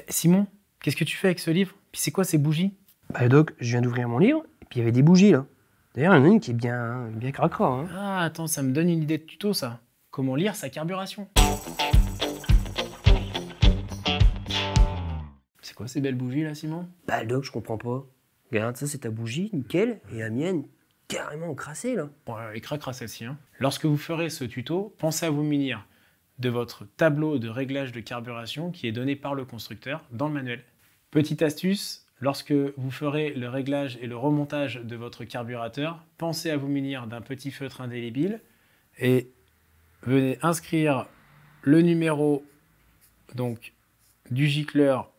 Simon, qu'est-ce que tu fais avec ce livre? Puis c'est quoi ces bougies? Bah Doc, je viens d'ouvrir mon livre, et puis il y avait des bougies là. D'ailleurs, il y en a une qui est bien cracra. Hein. Ah, attends, ça me donne une idée de tuto, ça. Comment lire sa carburation? C'est quoi ces belles bougies, là, Simon? Bah Doc, je comprends pas. Regarde, ça c'est ta bougie, nickel, et la mienne, carrément encrassée là. Bon, elle craquera celle-ci. Hein. Lorsque vous ferez ce tuto, pensez à vous munir de votre tableau de réglage de carburation qui est donné par le constructeur dans le manuel. Petite astuce, lorsque vous ferez le réglage et le remontage de votre carburateur, pensez à vous munir d'un petit feutre indélébile et venez inscrire le numéro donc, du gicleur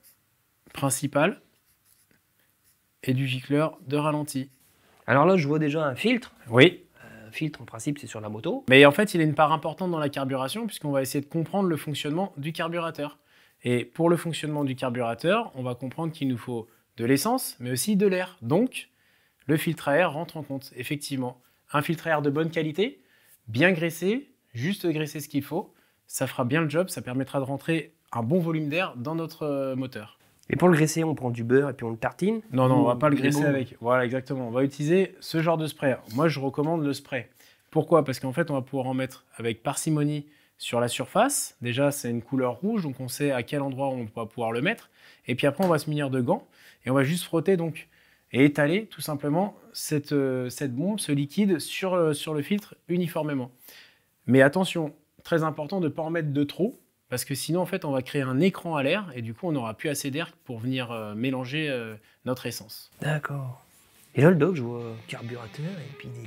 principal et du gicleur de ralenti. Alors là, je vois déjà un filtre. Oui. Un filtre, en principe, c'est sur la moto. Mais en fait, il a une part importante dans la carburation puisqu'on va essayer de comprendre le fonctionnement du carburateur. Et pour le fonctionnement du carburateur, on va comprendre qu'il nous faut de l'essence, mais aussi de l'air. Donc, le filtre à air rentre en compte, effectivement. Un filtre à air de bonne qualité, bien graissé, juste graisser ce qu'il faut, ça fera bien le job, ça permettra de rentrer un bon volume d'air dans notre moteur. Et pour le graisser, on prend du beurre et puis on le tartine? Non, on va pas le graisser avec. Voilà, exactement. On va utiliser ce genre de spray. Moi, je recommande le spray. Pourquoi? Parce qu'en fait, on va pouvoir en mettre avec parcimonie sur la surface. Déjà, c'est une couleur rouge, donc on sait à quel endroit on va pouvoir le mettre. Et puis après, on va se munir de gants et on va juste frotter donc et étaler tout simplement cette bombe, ce liquide sur le filtre uniformément. Mais attention, très important de ne pas en mettre de trop. Parce que sinon, en fait, on va créer un écran à l'air et du coup, on n'aura plus assez d'air pour venir mélanger notre essence. D'accord. Et là, le Doc, je vois carburateur et puis des...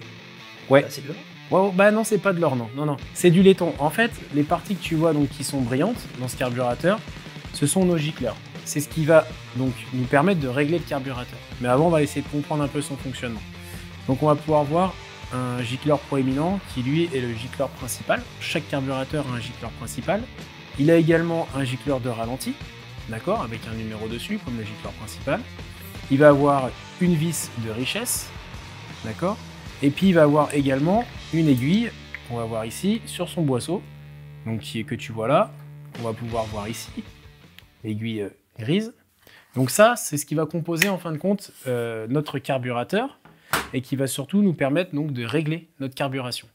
Ouais. Ah, c'est de l'or? Ouais, bah non, c'est pas de l'or, non. Non, c'est du laiton. En fait, les parties que tu vois donc qui sont brillantes dans ce carburateur, ce sont nos gicleurs. C'est ce qui va donc nous permettre de régler le carburateur. Mais avant, on va essayer de comprendre un peu son fonctionnement. Donc, on va pouvoir voir un gicleur proéminent qui, lui, est le gicleur principal. Chaque carburateur a un gicleur principal. Il a également un gicleur de ralenti, d'accord, avec un numéro dessus, comme le gicleur principal. Il va avoir une vis de richesse, d'accord, et puis il va avoir également une aiguille, qu'on va voir ici, sur son boisseau, donc que tu vois là, on va pouvoir voir ici, l'aiguille grise. Donc ça, c'est ce qui va composer en fin de compte notre carburateur, et qui va surtout nous permettre donc de régler notre carburation.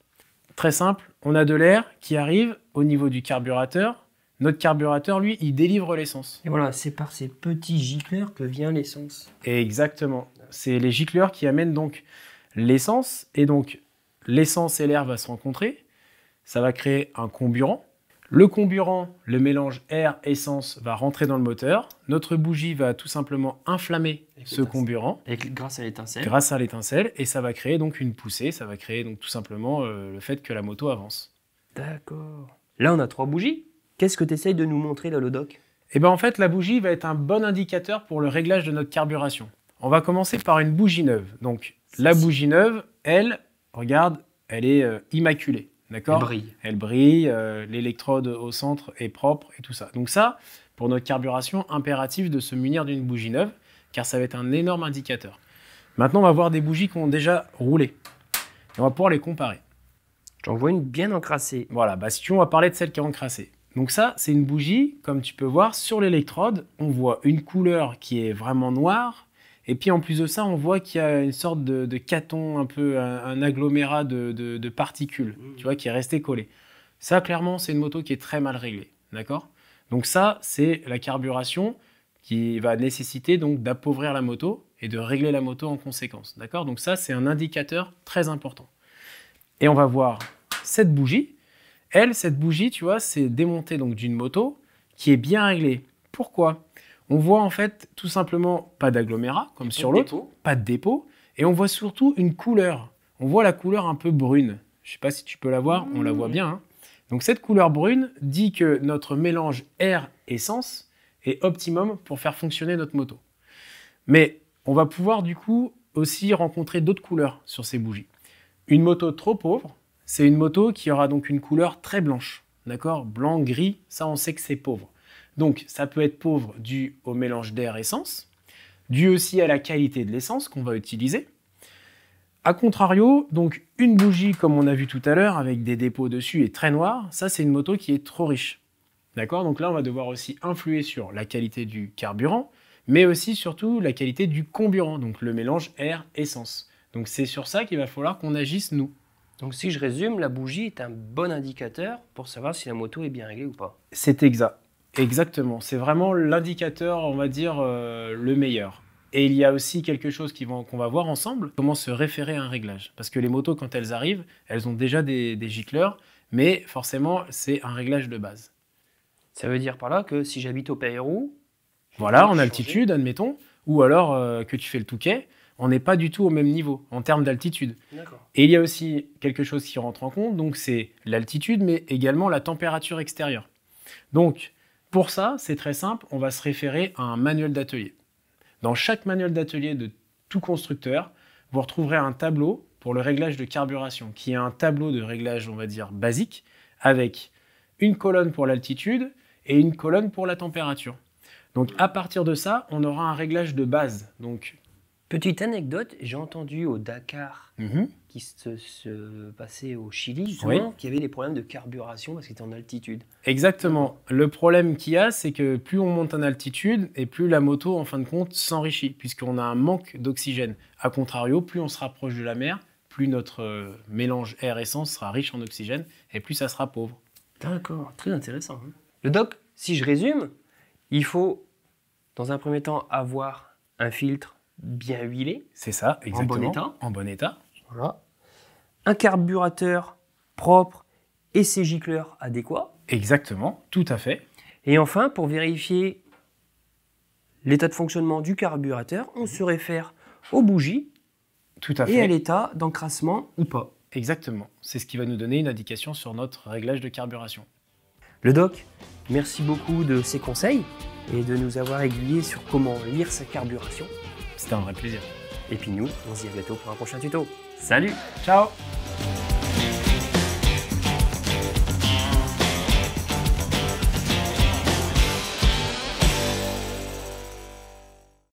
Très simple, on a de l'air qui arrive au niveau du carburateur. Notre carburateur, lui, il délivre l'essence. Et voilà, c'est par ces petits gicleurs que vient l'essence. Exactement. C'est les gicleurs qui amènent donc l'essence. Et donc, l'essence et l'air vont se rencontrer. Ça va créer un comburant. Le comburant, le mélange air-essence, va rentrer dans le moteur. Notre bougie va tout simplement inflammer ce comburant. Grâce à l'étincelle. Grâce à l'étincelle. Et ça va créer donc une poussée. Ça va créer donc tout simplement le fait que la moto avance. D'accord. Là, on a 3 bougies. Qu'est-ce que tu essayes de nous montrer là, le Doc? Eh bien en fait, la bougie va être un bon indicateur pour le réglage de notre carburation. On va commencer par une bougie neuve. Donc la bougie neuve, elle, regarde, elle est immaculée. D'accord? Elle brille. Elle brille, l'électrode au centre est propre et tout ça. Donc ça, pour notre carburation, impératif de se munir d'une bougie neuve, car ça va être un énorme indicateur. Maintenant, on va voir des bougies qui ont déjà roulé. Et on va pouvoir les comparer. J'en vois une bien encrassée. Voilà, bah si tu veux, on va parler de celle qui est encrassée. Donc ça, c'est une bougie, comme tu peux voir, sur l'électrode, on voit une couleur qui est vraiment noire, et puis en plus de ça, on voit qu'il y a une sorte de caton, un peu un agglomérat de particules, tu vois, qui est resté collé. Ça, clairement, c'est une moto qui est très mal réglée, d'accord? Donc ça, c'est la carburation qui va nécessiter donc d'appauvrir la moto et de régler la moto en conséquence, d'accord? Donc ça, c'est un indicateur très important. Et on va voir cette bougie. Elle, cette bougie, tu vois, c'est démontée donc d'une moto qui est bien réglée. Pourquoi? On voit en fait tout simplement pas d'agglomérat comme sur l'autre, pas de dépôt, et on voit surtout une couleur. On voit la couleur un peu brune. Je sais pas si tu peux la voir, on la voit bien. Hein. Donc cette couleur brune dit que notre mélange air-essence est optimum pour faire fonctionner notre moto. Mais on va pouvoir du coup aussi rencontrer d'autres couleurs sur ces bougies. Une moto trop pauvre, c'est une moto qui aura donc une couleur très blanche, d'accord? Blanc, gris, ça on sait que c'est pauvre. Donc ça peut être pauvre dû au mélange d'air-essence, dû aussi à la qualité de l'essence qu'on va utiliser. A contrario, donc une bougie comme on a vu tout à l'heure avec des dépôts dessus et très noire, ça c'est une moto qui est trop riche. D'accord? Donc là, on va devoir aussi influer sur la qualité du carburant, mais aussi surtout la qualité du comburant, donc le mélange air-essence. Donc c'est sur ça qu'il va falloir qu'on agisse nous. Donc si je résume, la bougie est un bon indicateur pour savoir si la moto est bien réglée ou pas. C'est exact. Exactement. C'est vraiment l'indicateur, on va dire, le meilleur. Et il y a aussi quelque chose qu'on va voir ensemble, comment se référer à un réglage. Parce que les motos, quand elles arrivent, elles ont déjà des gicleurs, mais forcément, c'est un réglage de base. Ça veut dire par là que si j'habite au Pérou, Voilà, en altitude, admettons, ou alors que tu fais le Touquet, on n'est pas du tout au même niveau en termes d'altitude. d'accord. Et il y a aussi quelque chose qui rentre en compte, donc c'est l'altitude, mais également la température extérieure. Donc, pour ça, c'est très simple, on va se référer à un manuel d'atelier. Dans chaque manuel d'atelier de tout constructeur, vous retrouverez un tableau pour le réglage de carburation, qui est un tableau de réglage, on va dire, basique, avec une colonne pour l'altitude et une colonne pour la température. Donc, à partir de ça, on aura un réglage de base. Donc, Petite anecdote, j'ai entendu au Dakar qui se passait au Chili, justement, qu'il y avait des problèmes de carburation parce qu'il était en altitude. exactement. Le problème qu'il y a, c'est que plus on monte en altitude et plus la moto, en fin de compte, s'enrichit, puisqu'on a un manque d'oxygène. A contrario, plus on se rapproche de la mer, plus notre mélange air-essence sera riche en oxygène et plus ça sera pauvre. D'accord, très intéressant. Le doc, si je résume, il faut, dans un premier temps, avoir un filtre bien huilé, C'est ça, exactement. bon état. En bon état. voilà, un carburateur propre et ses gicleurs adéquats. Exactement, tout à fait. Et enfin, pour vérifier l'état de fonctionnement du carburateur, on se réfère aux bougies Tout à et à fait. l'état d'encrassement ou pas. Exactement. C'est ce qui va nous donner une indication sur notre réglage de carburation. Le doc, merci beaucoup de ces conseils et de nous avoir aiguillés sur comment lire sa carburation. C'était un vrai plaisir. Et puis nous, on se dit à bientôt pour un prochain tuto. Salut! Ciao!